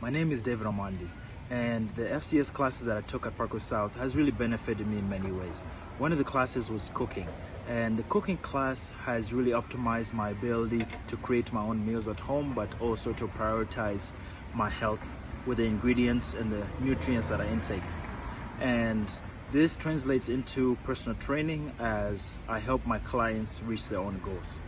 My name is David Omandi, and the FCS classes that I took at Parkway South has really benefited me in many ways. One of the classes was cooking, and the cooking class has really optimized my ability to create my own meals at home, but also to prioritize my health with the ingredients and the nutrients that I intake. And this translates into personal training as I help my clients reach their own goals.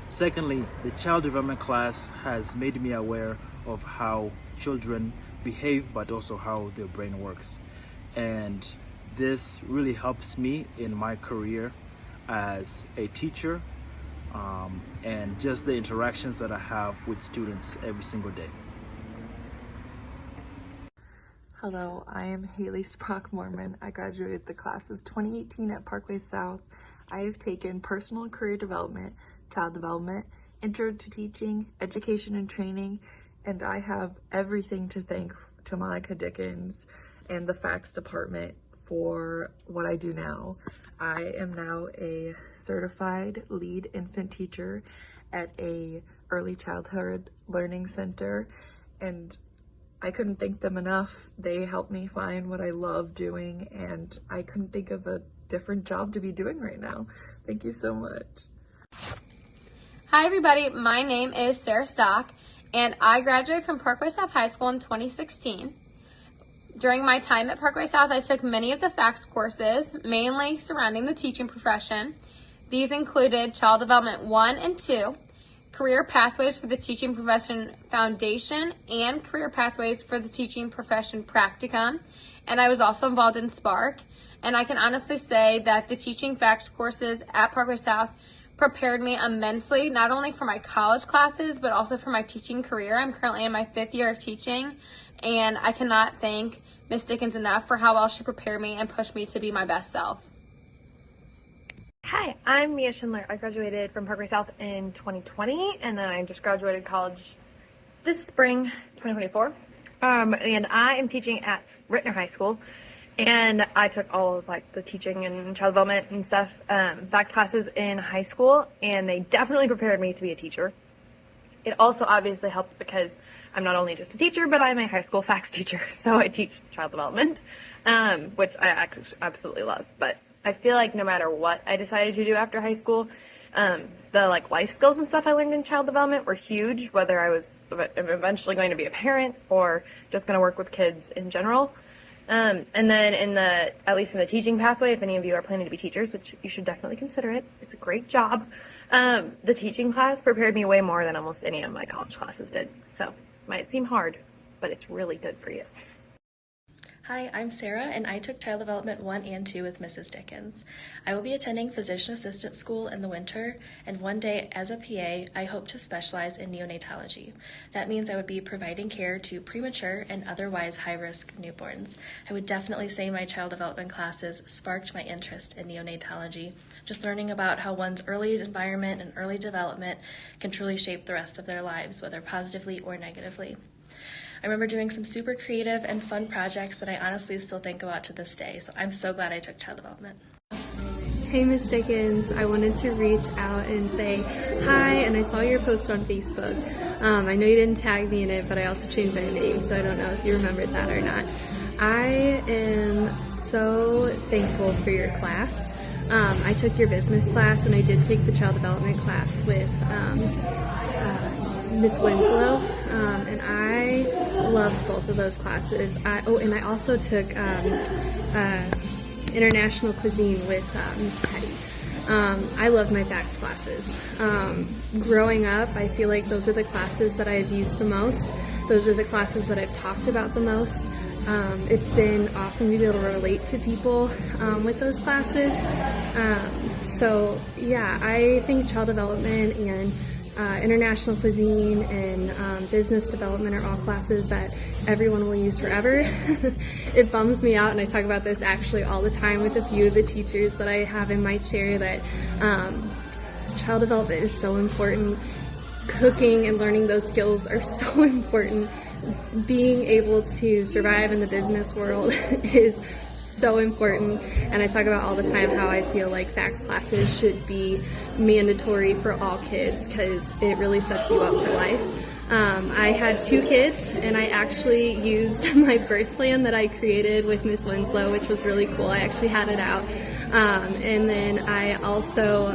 Secondly, the child development class has made me aware of how children behave, but also how their brain works. And this really helps me in my career as a teacher, and just the interactions that I have with students every single day. Hello, I am Haley Sprock Mormon. I graduated the class of 2018 at Parkway South. I have taken personal and career development, child development, intro to teaching, education and training, and I have everything to thank to Monica Dickens and the FACS department for what I do now. I am now a certified lead infant teacher at a early childhood learning center, and I couldn't thank them enough. They helped me find what I love doing, and I couldn't think of a different job to be doing right now. Thank you so much. Hi everybody, my name is Sarah Stock, and I graduated from Parkway South High School in 2016. During my time at Parkway South, I took many of the FACS courses, mainly surrounding the teaching profession. These included Child Development 1 and 2, Career Pathways for the Teaching Profession Foundation, and Career Pathways for the Teaching Profession Practicum, and I was also involved in Spark. And I can honestly say that the teaching FACS courses at Parkway South prepared me immensely, not only for my college classes, but also for my teaching career. I'm currently in my 5th year of teaching, and I cannot thank Ms. Dickens enough for how well she prepared me and pushed me to be my best self. Hi, I'm Mia Schindler. I graduated from Parkway South in 2020, and then I just graduated college this spring, 2024. And I am teaching at Rittner High School, and I took all of the teaching and child development and stuff, FACS classes in high school, and they definitely prepared me to be a teacher. It also obviously helped because I'm not only just a teacher, but I'm a high school FACS teacher, so I teach child development, which I absolutely love. But I feel like no matter what I decided to do after high school, the life skills and stuff I learned in child development were huge, whether I was eventually going to be a parent or just going to work with kids in general. And then at least in the teaching pathway, if any of you are planning to be teachers, which you should definitely consider it, it's a great job. The teaching class prepared me way more than almost any of my college classes did. So it might seem hard, but it's really good for you. Hi, I'm Sarah, and I took Child Development 1 and 2 with Mrs. Dickens. I will be attending Physician Assistant School in the winter, and one day as a PA, I hope to specialize in neonatology. That means I would be providing care to premature and otherwise high-risk newborns. I would definitely say my child development classes sparked my interest in neonatology, just learning about how one's early environment and early development can truly shape the rest of their lives, whether positively or negatively. I remember doing some super creative and fun projects that I honestly still think about to this day, so I'm so glad I took child development. Hey Miss Dickens, I wanted to reach out and say hi, and I saw your post on Facebook. I know you didn't tag me in it, but I also changed my name, so I don't know if you remembered that or not. I am so thankful for your class. I took your business class, and I did take the child development class with Miss Winslow, and I loved both of those classes. And I also took international cuisine with Miss Petty. I love my FACS classes. Growing up, I feel like those are the classes that I've used the most. Those are the classes that I've talked about the most. It's been awesome to be able to relate to people with those classes. So yeah, I think child development and international cuisine and business development are all classes that everyone will use forever. It bums me out, and I talk about this actually all the time with a few of the teachers that I have in my chair, that child development is so important. Cooking and learning those skills are so important. Being able to survive in the business world is so important, and I talk about all the time how I feel like FACS classes should be mandatory for all kids because it really sets you up for life. I had 2 kids, and I actually used my birth plan that I created with Miss Winslow, which was really cool. I actually had it out. And then I also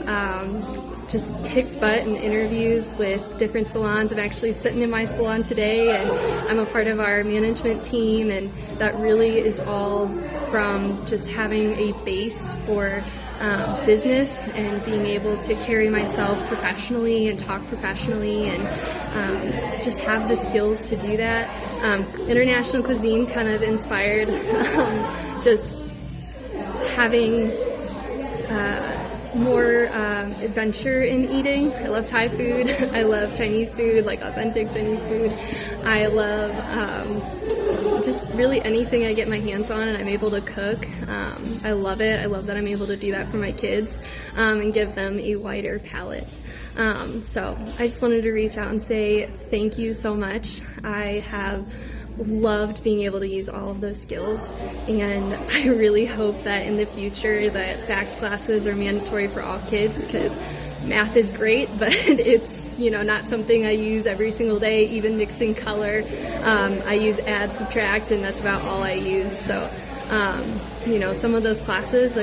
just kicked butt in interviews with different salons. I'm actually sitting in my salon today, and I'm a part of our management team, and that really is all from just having a base for business and being able to carry myself professionally and talk professionally and just have the skills to do that. International cuisine kind of inspired just having more adventure in eating. I love Thai food. I love Chinese food, like authentic Chinese food. I love just really anything I get my hands on and I'm able to cook. I love it. I love that I'm able to do that for my kids and give them a wider palette. So I just wanted to reach out and say thank you so much. I have loved being able to use all of those skills, and I really hope that in the future that FACS classes are mandatory for all kids, because math is great, but it's not something I use every single day. Even mixing color, I use add, subtract, and that's about all I use. So some of those classes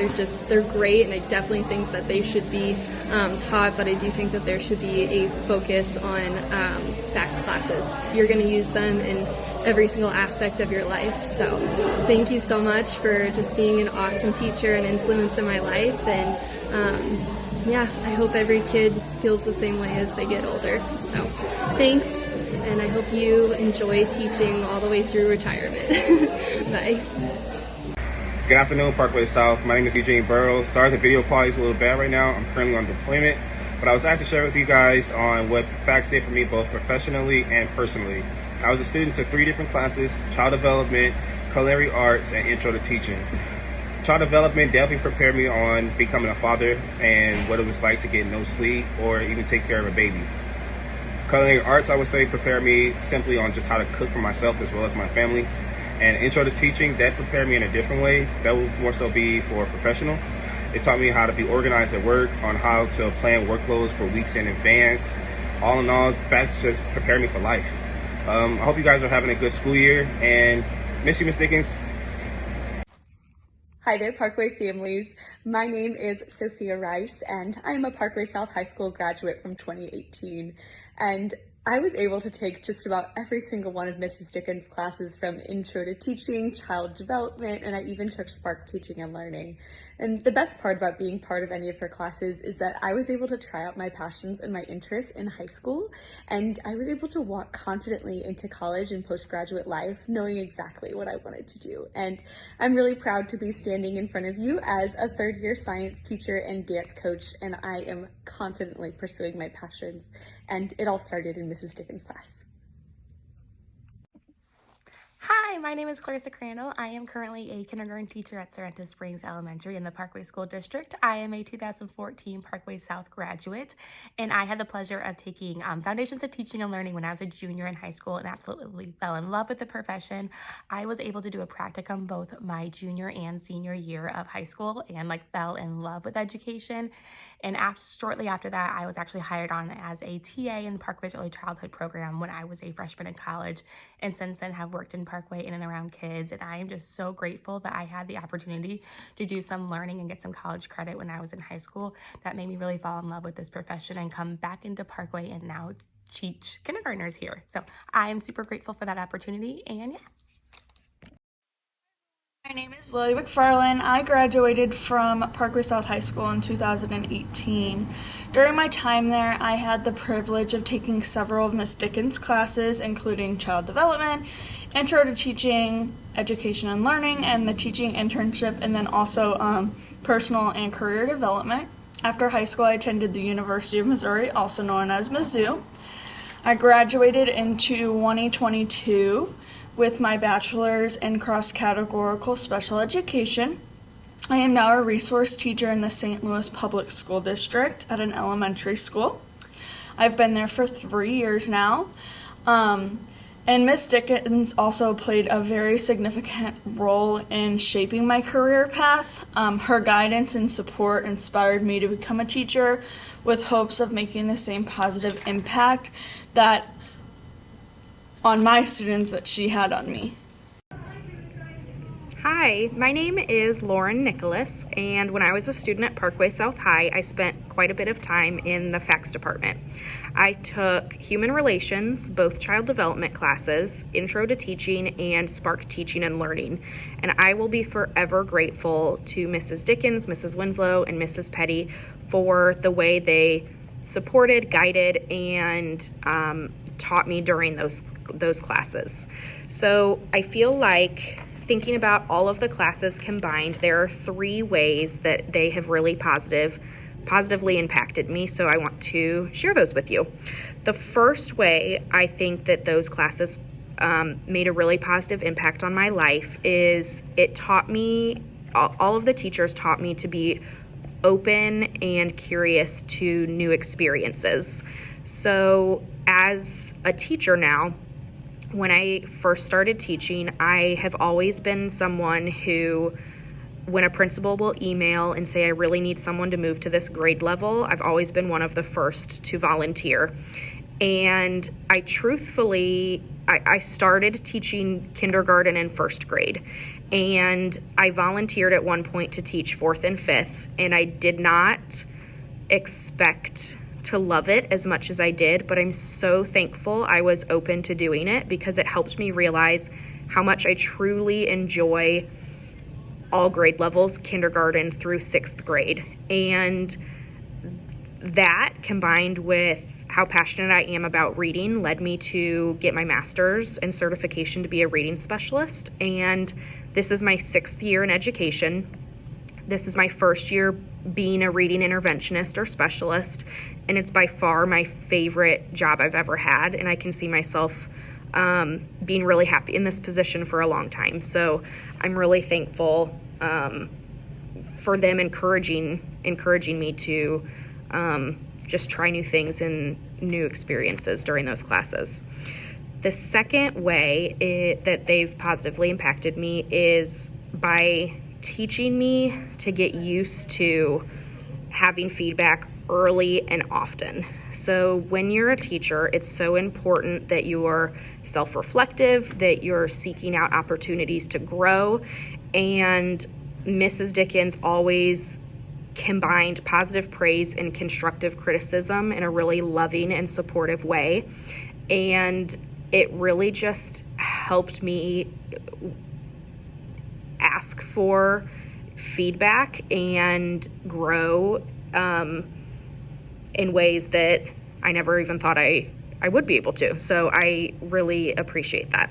they're great, and I definitely think that they should be taught, but I do think that there should be a focus on FACS classes. You're going to use them in every single aspect of your life. So thank you so much for just being an awesome teacher and influence in my life. And I hope every kid feels the same way as they get older. So thanks, and I hope you enjoy teaching all the way through retirement. Bye. Good afternoon, Parkway South. My name is Eugene Burrows. Sorry the video quality is a little bad right now. I'm currently on deployment, but I was asked to share with you guys on what FACS did for me both professionally and personally. I was a student to 3 different classes: child development, culinary arts, and intro to teaching. Child development definitely prepared me on becoming a father and what it was like to get no sleep or even take care of a baby. Culinary arts, I would say, prepared me simply on just how to cook for myself as well as my family. And intro to teaching, that prepared me in a different way. That would more so be for a professional. It taught me how to be organized at work, on how to plan workloads for weeks in advance. All in all, FACS just prepared me for life. I hope you guys are having a good school year, and miss you, Miss Dickens. Hi there, Parkway families. My name is Sophia Rice, and I'm a Parkway South High School graduate from 2018. And I was able to take just about every single one of Mrs. Dickens' classes, from Intro to Teaching, Child Development, and I even took Spark Teaching and Learning. And the best part about being part of any of her classes is that I was able to try out my passions and my interests in high school, and I was able to walk confidently into college and postgraduate life knowing exactly what I wanted to do. And I'm really proud to be standing in front of you as a third-year science teacher and dance coach, and I am confidently pursuing my passions. And it all started in Mrs. Dickens' class. Hi, my name is Clarissa Crandall. I am currently a kindergarten teacher at Sorrento Springs Elementary in the Parkway School District. I am a 2014 Parkway South graduate, and I had the pleasure of taking Foundations of Teaching and Learning when I was a junior in high school and absolutely fell in love with the profession. I was able to do a practicum both my junior and senior year of high school and fell in love with education. And shortly after that, I was actually hired on as a TA in Parkway's Early Childhood program when I was a freshman in college, and since then have worked in Parkway in and around kids. And I am just so grateful that I had the opportunity to do some learning and get some college credit when I was in high school. That made me really fall in love with this profession and come back into Parkway and now teach kindergartners here. So I am super grateful for that opportunity, and yeah. My name is Lily McFarlane. I graduated from Parkway South High School in 2018. During my time there, I had the privilege of taking several of Miss Dickens' classes, including Child Development, Intro to Teaching, Education and Learning, and the Teaching Internship, and then also Personal and Career Development. After high school, I attended the University of Missouri, also known as Mizzou. I graduated in 2022 with my bachelor's in cross-categorical special education. I am now a resource teacher in the St. Louis Public School District at an elementary school. I've been there for 3 years now. And Miss Dickens also played a very significant role in shaping my career path. Her guidance and support inspired me to become a teacher with hopes of making the same positive impact that on my students that she had on me. Hi, my name is Lauren Nicholas, and when I was a student at Parkway South High, I spent quite a bit of time in the FACS department. I took Human Relations, both child development classes, Intro to Teaching, and Spark Teaching and Learning, and I will be forever grateful to Mrs. Dickens, Mrs. Winslow, and Mrs. Petty for the way they supported, guided, and taught me during those classes. So I feel like, thinking about all of the classes combined, there are 3 ways that they have really positively impacted me, so I want to share those with you. The first way I think that those classes made a really positive impact on my life is it taught me, all of the teachers taught me to be open and curious to new experiences. So as a teacher now, when I first started teaching, I have always been someone who, when a principal will email and say, I really need someone to move to this grade level, I've always been one of the first to volunteer. And I truthfully, I started teaching kindergarten and 1st grade. And I volunteered at one point to teach 4th and 5th. And I did not expect to love it as much as I did, but I'm so thankful I was open to doing it because it helped me realize how much I truly enjoy all grade levels, kindergarten through 6th grade. And that, combined with how passionate I am about reading, led me to get my master's and certification to be a reading specialist. And this is my 6th year in education. This is my 1st year being a reading interventionist or specialist, and it's by far my favorite job I've ever had, and I can see myself being really happy in this position for a long time. So I'm really thankful for them encouraging me to just try new things and new experiences during those classes. The second way that they've positively impacted me is by teaching me to get used to having feedback early and often. So when you're a teacher, it's so important that you're self-reflective, that you're seeking out opportunities to grow. And Mrs. Dickens always combined positive praise and constructive criticism in a really loving and supportive way. And it really just helped me ask for feedback and grow in ways that I never even thought I would be able to. So I really appreciate that.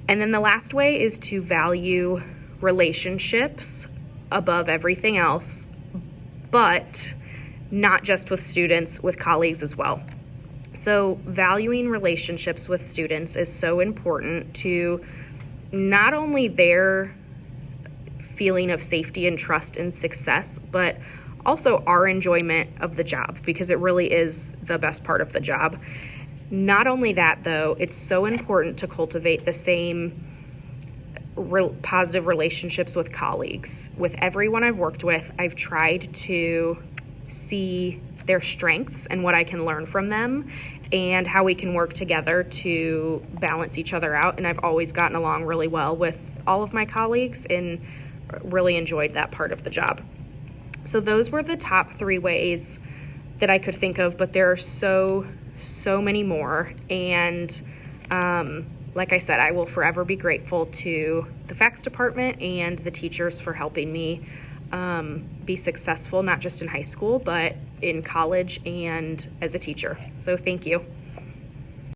And then the last way is to value relationships above everything else, but not just with students, with colleagues as well. So valuing relationships with students is so important to not only their feeling of safety and trust and success, but also our enjoyment of the job, because it really is the best part of the job. Not only that, though, it's so important to cultivate the same positive relationships with colleagues. With everyone I've worked with, I've tried to see their strengths and what I can learn from them and how we can work together to balance each other out. And I've always gotten along really well with all of my colleagues and really enjoyed that part of the job. So those were the top 3 ways that I could think of, but there are so many more. And like I said, I will forever be grateful to the FACS department and the teachers for helping me be successful, not just in high school, but in college and as a teacher. So thank you.